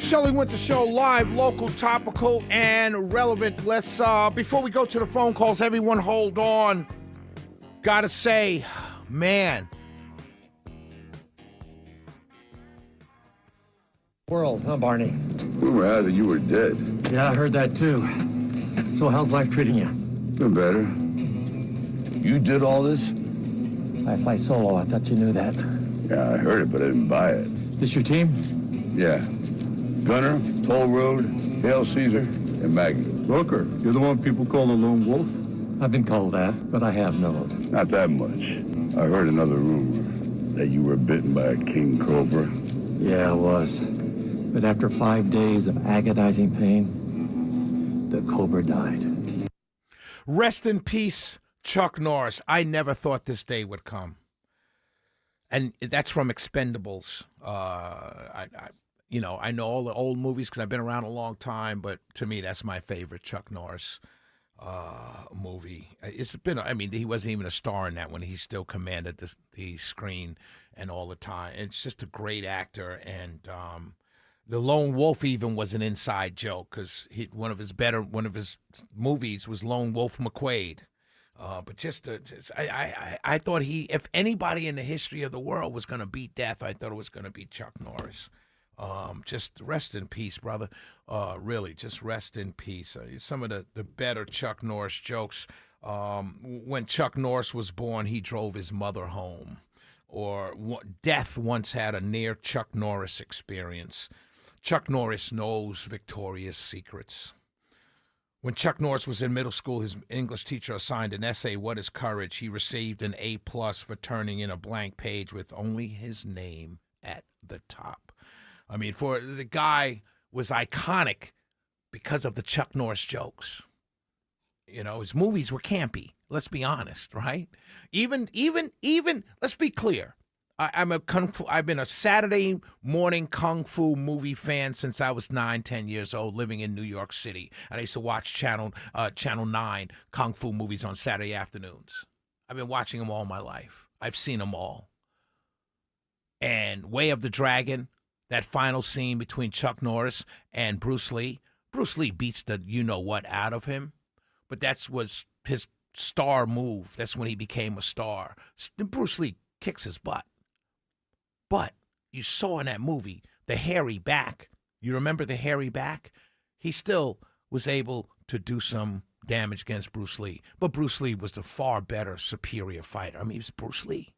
Shelley Winter Show, live, local, topical, and relevant. Let's, before we go to the phone calls, everyone hold on. Gotta say, man. World, huh, Barney? Rumor has it you were dead. Yeah, I heard that too. So how's life treating you? Been better. You did all this? I fly solo. I thought you knew that. Yeah, I heard it, but I didn't buy it. This your team? Yeah. Gunner, Toll Road, Hail Caesar, and Maggie. Booker, you're the one people call the lone wolf? I've been told that, but I have known. Not that much. I heard another rumor that you were bitten by a king cobra. Yeah, I was. But after 5 days of agonizing pain, the cobra died. Rest in peace, Chuck Norris. I never thought this day would come. And that's from Expendables. I know all the old movies because I've been around a long time, but to me, that's my favorite Chuck Norris movie. It's been, he wasn't even a star in that one. He still commanded the screen and all the time. It's just a great actor. And the Lone Wolf even was an inside joke because one of his movies was Lone Wolf McQuade. But I thought if anybody in the history of the world was going to beat death, I thought it was going to be Chuck Norris. Just rest in peace, brother. Really, just rest in peace. Some of the better Chuck Norris jokes. When Chuck Norris was born, he drove his mother home. Or death once had a near Chuck Norris experience. Chuck Norris knows Victoria's Secrets. When Chuck Norris was in middle school, his English teacher assigned an essay, What is Courage? He received an A+ for turning in a blank page with only his name at the top. For the guy was iconic because of the Chuck Norris jokes. His movies were campy. Let's be honest, right? Even. Let's be clear. I've been a Saturday morning kung fu movie fan since I was 9-10 years old, living in New York City. And I used to watch Channel 9 kung fu movies on Saturday afternoons. I've been watching them all my life. I've seen them all. And Way of the Dragon. That final scene between Chuck Norris and Bruce Lee. Bruce Lee beats the you-know-what out of him. But that was his star move. That's when he became a star. Bruce Lee kicks his butt. But you saw in that movie the hairy back. You remember the hairy back? He still was able to do some damage against Bruce Lee. But Bruce Lee was the far better, superior fighter. He was Bruce Lee.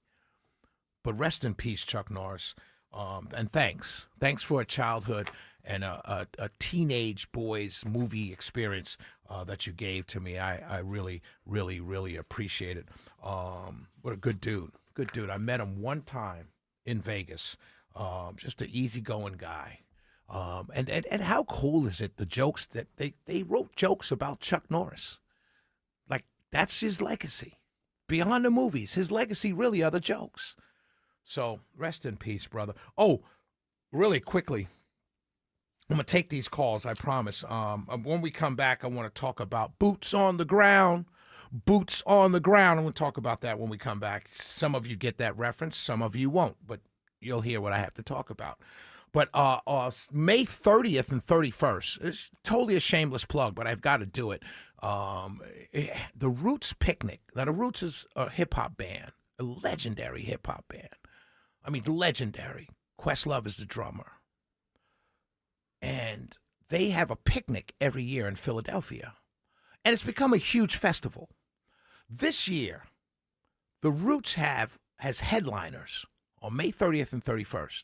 But rest in peace, Chuck Norris. And thanks for a childhood and a teenage boy's movie experience that you gave to me. I really, really, really appreciate it. What a good dude. Good dude. I met him one time in Vegas. Just an easygoing guy. And how cool is it, the jokes that they wrote jokes about Chuck Norris. Like, that's his legacy. Beyond the movies, his legacy really are the jokes. So, rest in peace, brother. Oh, really quickly, I'm going to take these calls, I promise. When we come back, I want to talk about boots on the ground. Boots on the ground. I'm going to talk about that when we come back. Some of you get that reference. Some of you won't, but you'll hear what I have to talk about. But May 30th and 31st, it's totally a shameless plug, but I've got to do it. The Roots Picnic. Now, the Roots is a hip-hop band, a legendary hip-hop band. Legendary. Questlove is the drummer. And they have a picnic every year in Philadelphia. And it's become a huge festival. This year, the Roots has headliners on May 30th and 31st.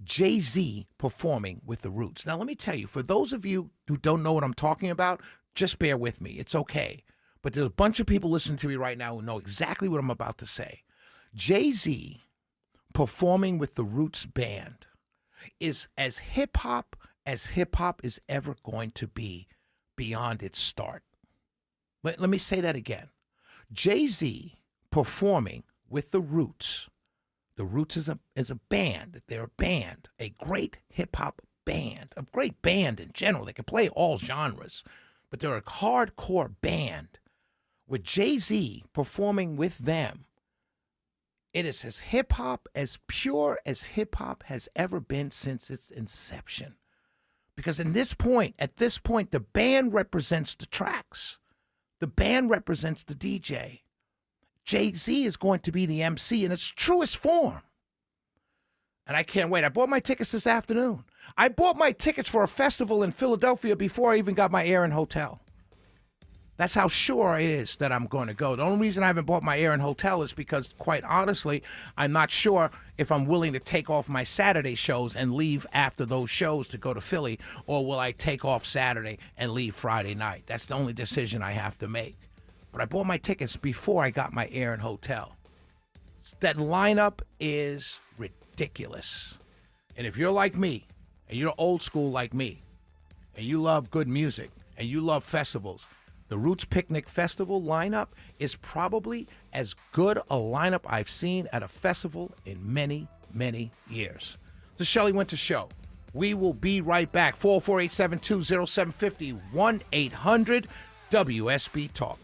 Jay-Z performing with the Roots. Now, let me tell you, for those of you who don't know what I'm talking about, just bear with me. It's okay. But there's a bunch of people listening to me right now who know exactly what I'm about to say. Jay-Z performing with the Roots band is as hip-hop is ever going to be beyond its start. Let me say that again. Jay-Z performing with the Roots. The Roots is a band. They're a band, a great hip-hop band, a great band in general. They can play all genres, but they're a hardcore band. With Jay-Z performing with them, it is as hip-hop, as pure as hip-hop has ever been since its inception. Because at this point, the band represents the tracks. The band represents the DJ. Jay-Z is going to be the MC in its truest form. And I can't wait. I bought my tickets this afternoon. I bought my tickets for a festival in Philadelphia before I even got my air and hotel. That's how sure it is that I'm going to go. The only reason I haven't bought my air and hotel is because, quite honestly, I'm not sure if I'm willing to take off my Saturday shows and leave after those shows to go to Philly, or will I take off Saturday and leave Friday night? That's the only decision I have to make. But I bought my tickets before I got my air and hotel. That lineup is ridiculous. And if you're like me, and you're old school like me, and you love good music, and you love festivals, the Roots Picnic Festival lineup is probably as good a lineup I've seen at a festival in many, many years. The Shelley Winter Show. We will be right back. 404-872-0750, 1-800-WSB Talk.